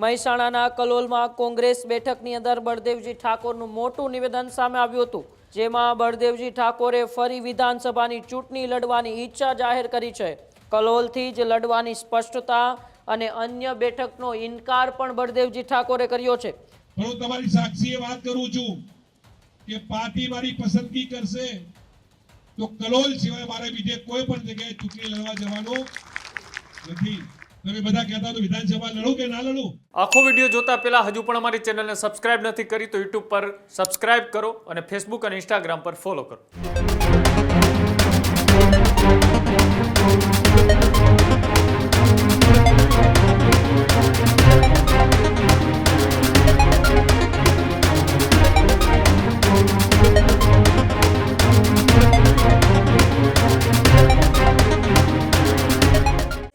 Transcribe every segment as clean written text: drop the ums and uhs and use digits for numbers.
મહેસાણાના કલોલમાં કોંગ્રેસ બેઠકની અંદર બળદેવજી ઠાકોરનું મોટું નિવેદન સામે આવ્યું હતું, જેમાં બળદેવજી ઠાકોરે ફરી વિધાનસભાની ચૂંટણી લડવાની ઈચ્છા જાહેર કરી છે। કલોલથી જ લડવાની સ્પષ્ટતા અને અન્ય બેઠકનો ઇનકાર પણ બળદેવજી ઠાકોરે કર્યો છે। હું તમારી સાક્ષીએ વાત કરું છું કે પાર્ટી મારી પસંદગી કરશે તો કલોલ સિવાય મારે બીજે કોઈ પણ જગ્યાએ ચૂંટણી લડવા જવાનો નથી। તમે બધા કહેતા તો વિધાનસભા લડો કે ના લડો? આખો વિડીયો જોતા પહેલા હજુ પણ અમારી ચેનલને સબસ્ક્રાઇબ નથી કરી તો YouTube પર સબસ્ક્રાઇબ કરો અને Facebook અને Instagram પર ફોલો કરો।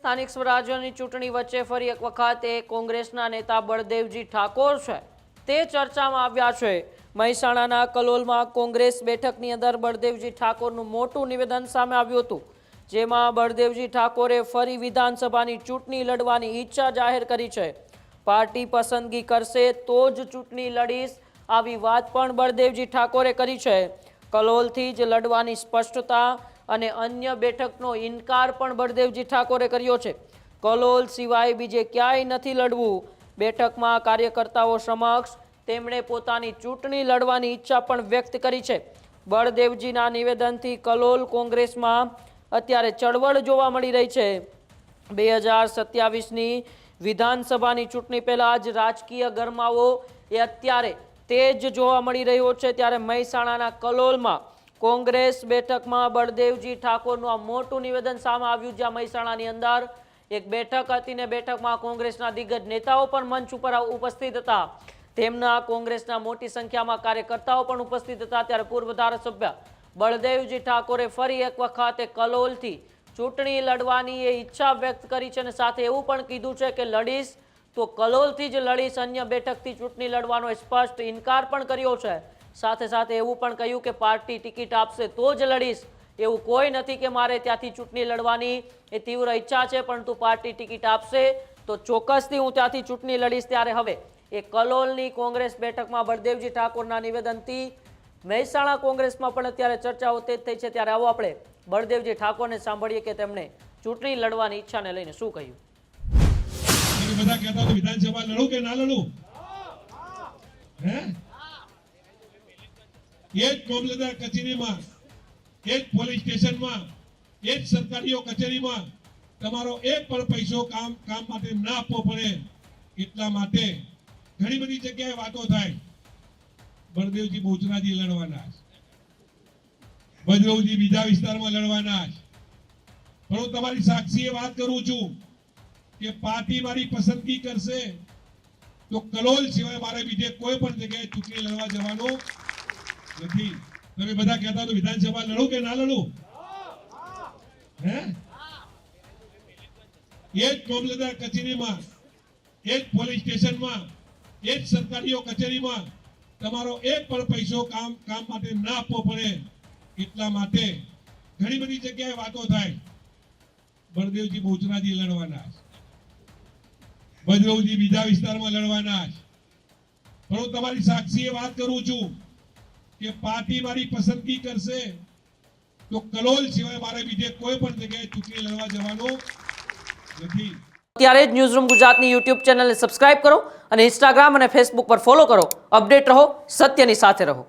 સ્થાનિક સ્વરાજ્યની ચૂંટણી વચ્ચે ફરી એક વખત કોંગ્રેસના નેતા બળદેવજી ઠાકોર છે તે ચર્ચામાં આવ્યા છે। મહેસાણાના કલોલમાં કોંગ્રેસ બેઠકની અંદર બળદેવજી ઠાકોરનું મોટું નિવેદન સામે આવ્યું હતું, જેમાં બળદેવજી ઠાકોરે ફરી વિધાનસભાની ચૂંટણી લડવાની ઈચ્છા જાહેર કરી છે। પાર્ટી પસંદગી કરશે તો જ ચૂંટણી લડીશ, આવી વાત પણ બળદેવજી ઠાકોરે કરી છે। કલોલથી જ લડવાની સ્પષ્ટતા અને અન્ય બેઠકનો ઇનકાર પણ બળદેવજી ઠાકોરે કર્યો છે। કલોલ સિવાય બીજે ક્યાંય નથી લડવું। બેઠકમાં કાર્યકર્તાઓ સમક્ષ તેમણે પોતાની ચૂંટણી લડવાની ઈચ્છા પણ વ્યક્ત કરી છે। બળદેવજીના નિવેદનથી કલોલ કોંગ્રેસમાં અત્યારે ચળવળ જોવા મળી રહી છે। 2027ની વિધાનસભાની ચૂંટણી પહેલા જ રાજકીય ગરમાવો અત્યારે તેજ જોવા મળી રહ્યો છે, ત્યારે મહેસાણાના કલોલમાં કોંગ્રેસ બેઠકમાં બળદેવજી ઠાકોરનું આ મોટું નિવેદન સામે આવ્યું, જ્યાં મહેસાણાની અંદર એક બેઠક હતી ને બેઠકમાં કોંગ્રેસના દિગ્ગજ નેતાઓ પણ મંચ ઉપર ઉપસ્થિત હતા। તેમના કોંગ્રેસના મોટી સંખ્યામાં કાર્યકર્તાઓ પણ ઉપસ્થિત હતા। ત્યારે પૂર્વ ધારાસભ્ય બળદેવજી ઠાકોરે ફરી એક વખત કલોલથી ચૂંટણી લડવાની ઈચ્છા વ્યક્ત કરી છે અને સાથે એવું પણ કીધું છે કે લડીશ તો કલોલથી જ લડીશ, અન્ય બેઠકથી ચૂંટણી લડવાનો સ્પષ્ટ ઇનકાર પણ કર્યો છે। સાથે સાથે એવું પણ કહ્યું કે પાર્ટી ટિકિટ આપશે તો જ લડીશ, એવું કોઈ નથી કે મારે ત્યાંથી ચૂંટણી લડવાની એ તીવ્ર ઈચ્છા છે, પરંતુ પાર્ટી ટિકિટ આપશે તો ચોક્કસથી હું ત્યાંથી ચૂંટણી લડીશ। ત્યારે હવે એ કલોલની કોંગ્રેસ બેઠકમાં બળદેવજી ઠાકોરના નિવેદનથી મહેસાણા કોંગ્રેસમાં પણ અત્યારે ચર્ચાઓ તેજ થઈ છે। ત્યારે આવો આપણે બળદેવજી ઠાકોરને સાંભળીએ કે તેમણે ચૂંટણી લડવાની ઈચ્છાને લઈને શું કહ્યું। બધા કહેતા તો વિધાનસભા લડો કે ના લડો? એ જ મામલતદાર કચેરીમાં, એ જ પોલીસ સ્ટેશનમાં, એ જ સરકારી કચેરીમાં તમારો એક પણ પૈસો કામ માટે ના આપવો પડે, એટલા માટે ઘણી બધી જગ્યાએ વાતો થાય। બળદેવજી બોચરાજી લડવાના, ભદ્રવજી બીજા વિસ્તારમાં લડવાના, પણ હું તમારી સાક્ષીએ વાત કરું છું કે પાર્ટી મારી પસંદગી કરશે તો કલોલ સિવાય મારે બીજે કોઈ પણ જગ્યાએ ચૂંટણી લડવા જવાનો નથી। તમે બધા કહેતા તો વિધાનસભા લડો કે ના લડો? એ જ મામલતદાર કચેરીમાં, એ જ પોલીસ સ્ટેશનમાં, એ જ સરકારી કચેરીમાં તમારો એક પણ પૈસો કામ માટે ના આપવો પડે, એટલા માટે ઘણી બધી જગ્યાએ વાતો થાય। બળદેવજી બોચરાજી લડવાના, ભદ્રવજી બીજા વિસ્તારમાં લડવાના, પણ હું તમારી સાક્ષીએ વાત કરું છું કે પાર્ટી મારી પસંદગી કરશે તો કલોલ સિવાય મારે બીજે કોઈ પણ જગ્યાએ ચૂંટણી લડવા જવાનો નથી। ત્યારે જ ન્યૂઝરૂમ ગુજરાતની YouTube ચેનલને સબસ્ક્રાઇબ કરો અને Instagram અને Facebook પર ફોલો કરો। અપડેટ રહો, સત્યની સાથે રહો।